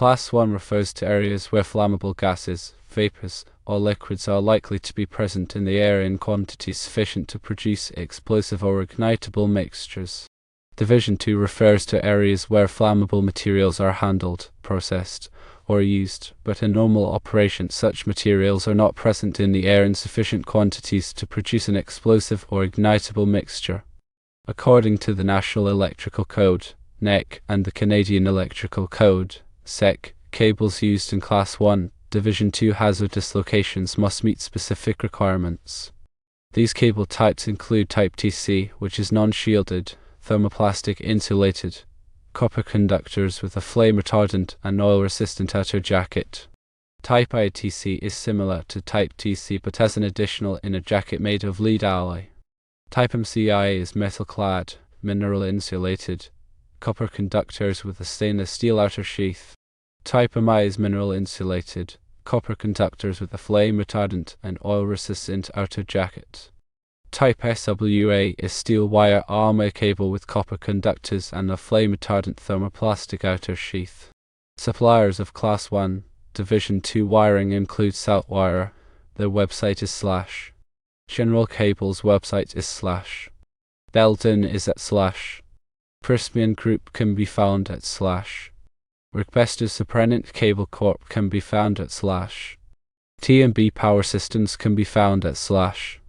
Class 1 refers to areas where flammable gases, vapors, or liquids are likely to be present in the air in quantities sufficient to produce explosive or ignitable mixtures. Division 2 refers to areas where flammable materials are handled, processed, or used, but in normal operation such materials are not present in the air in sufficient quantities to produce an explosive or ignitable mixture. According to the National Electrical Code, NEC, and the Canadian Electrical Code, CEC, cables used in Class 1, Division 2 hazardous locations must meet specific requirements. These cable types include Type TC, which is non-shielded, thermoplastic insulated, copper conductors with a flame retardant and oil-resistant outer jacket. Type ITC is similar to Type TC but has an additional inner jacket made of lead alloy. Type MCI is metal-clad, mineral-insulated, copper conductors with a stainless steel outer sheath. Type MI is mineral-insulated, copper conductors with a flame-retardant and oil-resistant outer jacket. Type SWA is steel wire armor cable with copper conductors and a flame-retardant thermoplastic outer sheath. Suppliers of Class 1, Division 2 wiring include Saltwire. Their website is / General Cable's website is / Belden is at / Prysmian Group can be found at / Requested Suprenant Cable Corp can be found at / T&B Power Systems can be found at /